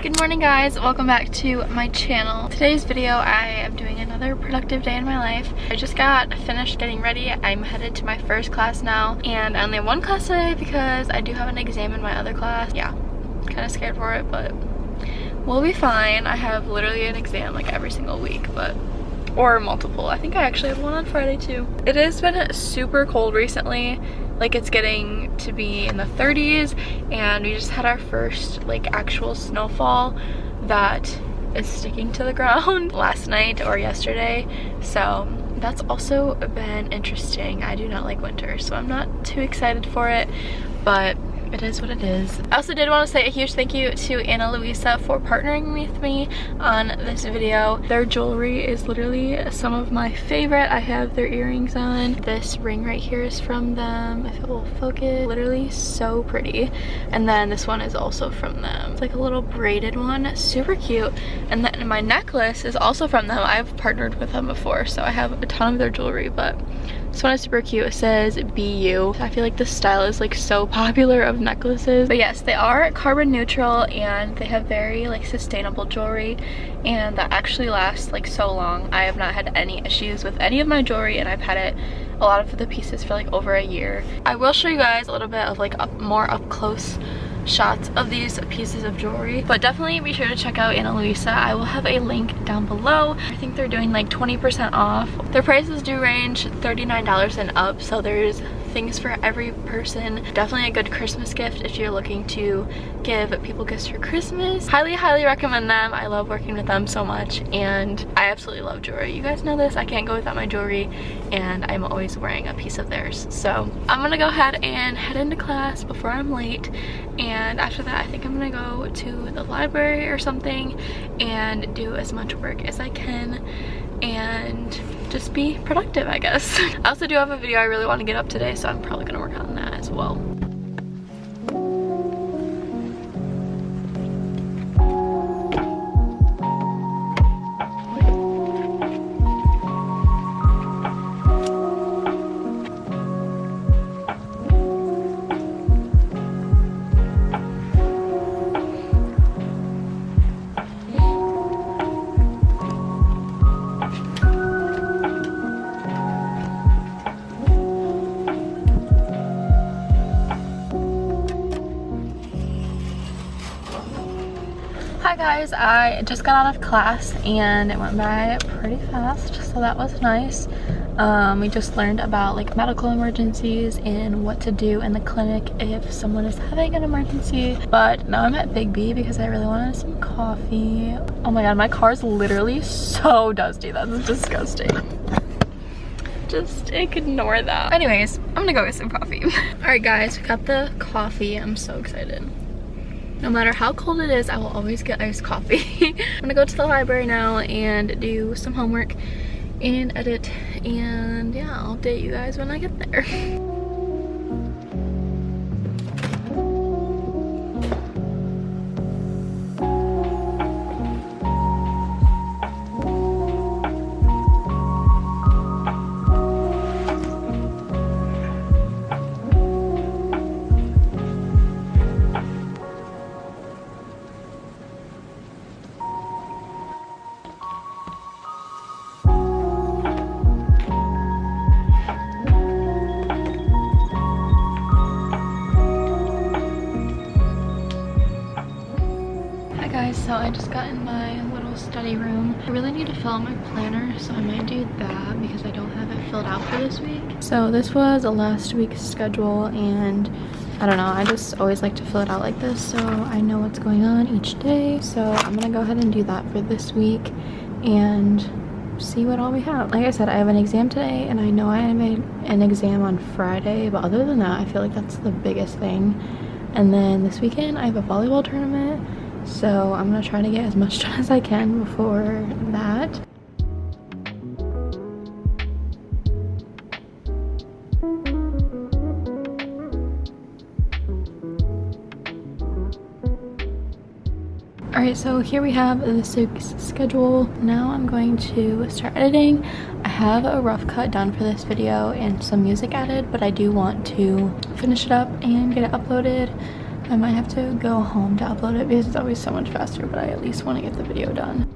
Good morning guys, welcome back to my channel. Today's video I am doing another productive day in my life. I just got finished getting ready. I'm headed to my first class now and I only have one class today because I do have an exam in my other class. Yeah, kind of scared for it, but we'll be fine. I have literally an exam like every single week, or multiple. I think I actually have one on Friday too. It has been super cold recently. Like it's getting to be in the 30s and we just had our first like actual snowfall that is sticking to the ground last night or yesterday. So that's also been interesting. I do not like winter, so I'm not too excited for it, but it is what it is. I also did want to say a huge thank you to Ana Luisa for partnering with me on this video. Their jewelry is literally some of my favorite. I have their earrings on. This ring right here is from them. If it will focus, literally so pretty. And then this one is also from them. It's like a little braided one, super cute. And then my necklace is also from them. I've partnered with them before, so I have a ton of their jewelry, but this one is super cute. It says "Be You." I feel like this style is like so popular of necklaces. But yes, they are carbon neutral and they have very like sustainable jewelry, and that actually lasts like so long. I have not had any issues with any of my jewelry, and I've had it, a lot of the pieces, for like over a year. I will show you guys a little bit of like more up close shots of these pieces of jewelry. But definitely be sure to check out Ana Luisa. I will have a link down below. I think they're doing like 20% off. Their prices do range $39 and up, so there's things for every person. Definitely a good Christmas gift if you're looking to give people gifts for Christmas. Highly recommend them. I love working with them so much, and I absolutely love jewelry. You guys know this. I can't go without my jewelry, and I'm always wearing a piece of theirs. So I'm gonna go ahead and head into class before I'm late, and after that I think I'm gonna go to the library or something and do as much work as I can and just be productive, I guess. I also do have a video I really want to get up today, so I'm probably gonna work on that as well. Hi guys, I just got out of class and it went by pretty fast, so that was nice. We just learned about like medical emergencies and what to do in the clinic if someone is having an emergency. But now I'm at Big B because I really wanted some coffee. Oh my god, my car's literally so dusty. That's disgusting. Just ignore that. Anyways, I'm gonna go get some coffee. Alright guys, we got the coffee. I'm so excited. No matter how cold it is, I will always get iced coffee. I'm gonna go to the library now and do some homework and edit, and yeah, I'll update you guys when I get there. So I just got in my little study room. I really need to fill out my planner, so I might do that because I don't have it filled out for this week. So this was last week's schedule, and I don't know, I just always like to fill it out like this so I know what's going on each day. So I'm gonna go ahead and do that for this week and see what all we have. Like I said, I have an exam today, and I know I have an exam on Friday, but other than that, I feel like that's the biggest thing. And then this weekend I have a volleyball tournament, so I'm gonna try to get as much done as I can before that. Alright, so here we have this week's schedule. Now I'm going to start editing. I have a rough cut done for this video and some music added, but I do want to finish it up and get it uploaded. I might have to go home to upload it because it's always so much faster, but I at least want to get the video done.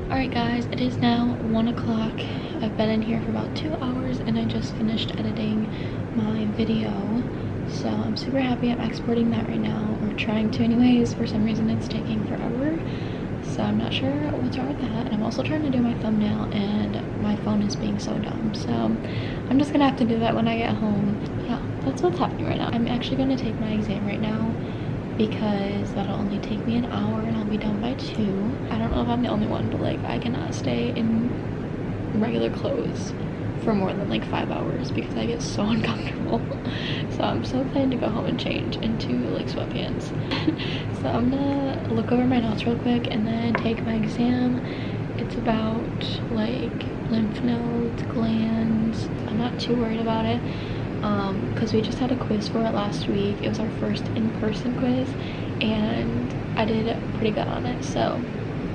Alright guys, it is now 1 o'clock. I've been in here for about 2 hours and I just finished editing my video. So I'm super happy. I'm exporting that right now, or trying to anyways. For some reason it's taking forever, so I'm not sure what's wrong with that. And I'm also trying to do my thumbnail and my phone is being so dumb, so I'm just gonna have to do that when I get home. Yeah, that's what's happening right now. I'm actually gonna take my exam right now because that'll only take me an hour and I'll be done by 2. I don't know if I'm the only one, but like I cannot stay in regular clothes for more than like 5 hours because I get so uncomfortable. So I'm so excited to go home and change into like sweatpants. So I'm gonna look over my notes real quick and then take my exam. It's about like lymph nodes, glands. I'm not too worried about it because we just had a quiz for it last week. It was our first in-person quiz and I did pretty good on it. So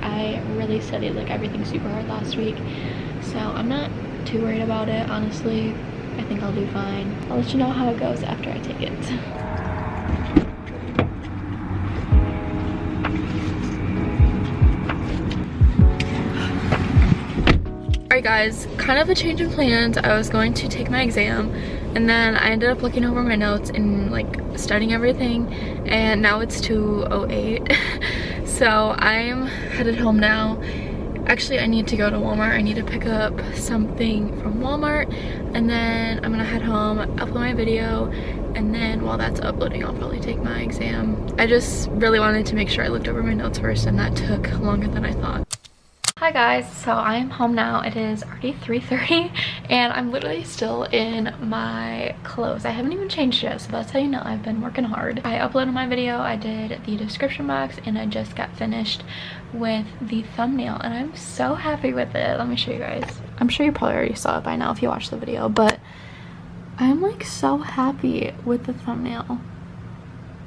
I really studied like everything super hard last week. So I'm not too worried about it, honestly. I think I'll do fine. I'll let you know how it goes after I take it. Alright guys, kind of a change of plans. I was going to take my exam and then I ended up looking over my notes and like studying everything, and now it's 2:08. So I'm headed home now. Actually, I need to go to Walmart. I need to pick up something from Walmart, and then I'm gonna head home, upload my video, and then while that's uploading, I'll probably take my exam. I just really wanted to make sure I looked over my notes first, and that took longer than I thought. Hi guys, so I am home now. It is already 3:30 and I'm literally still in my clothes. I haven't even changed yet, so that's how you know I've been working hard. I uploaded my video, I did the description box, and I just got finished with the thumbnail and I'm so happy with it. Let me show you guys. I'm sure you probably already saw it by now if you watched the video, but I'm like so happy with the thumbnail.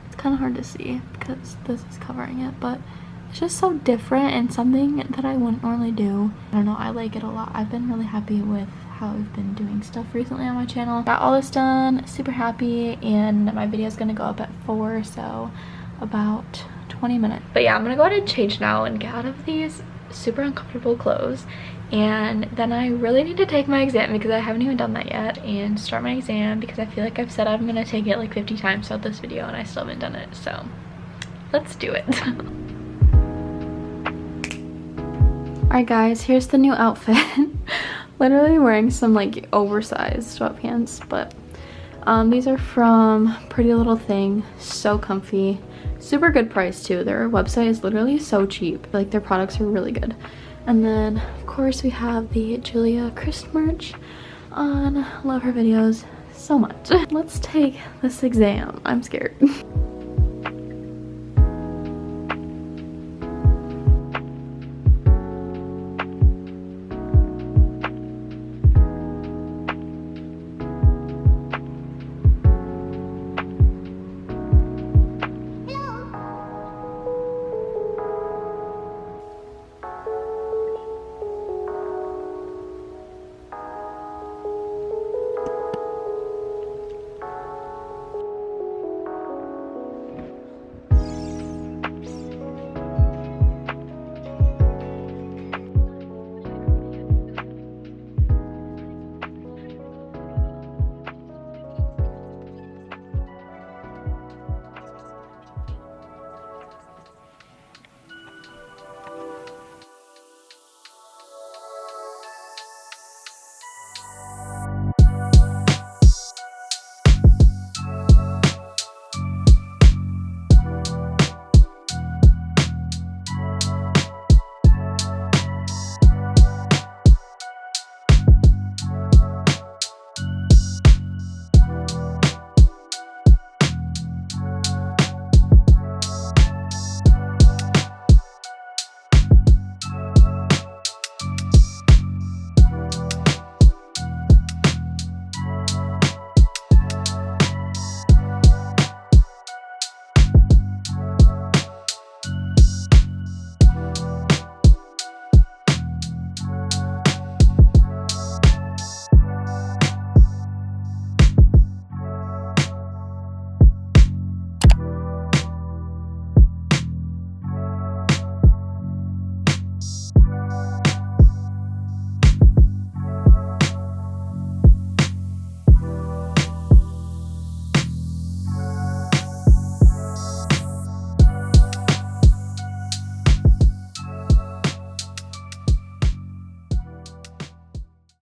It's kind of hard to see because this is covering it, but it's just so different and something that I wouldn't normally do. I don't know, I like it a lot. I've been really happy with how I've been doing stuff recently on my channel. Got all this done, super happy, and my video is gonna go up at 4, so about 20 minutes. But yeah, I'm gonna go ahead and change now and get out of these super uncomfortable clothes, and then I really need to take my exam because I haven't even done that yet, and start my exam because I feel like I've said I'm gonna take it like 50 times throughout this video and I still haven't done it, so let's do it. Alright guys, here's the new outfit. Literally wearing some like oversized sweatpants, but these are from Pretty Little Thing. So comfy, super good price too. Their website is literally so cheap. Like their products are really good. And then of course we have the Julia Christ merch on. Love her videos so much. Let's take this exam. I'm scared.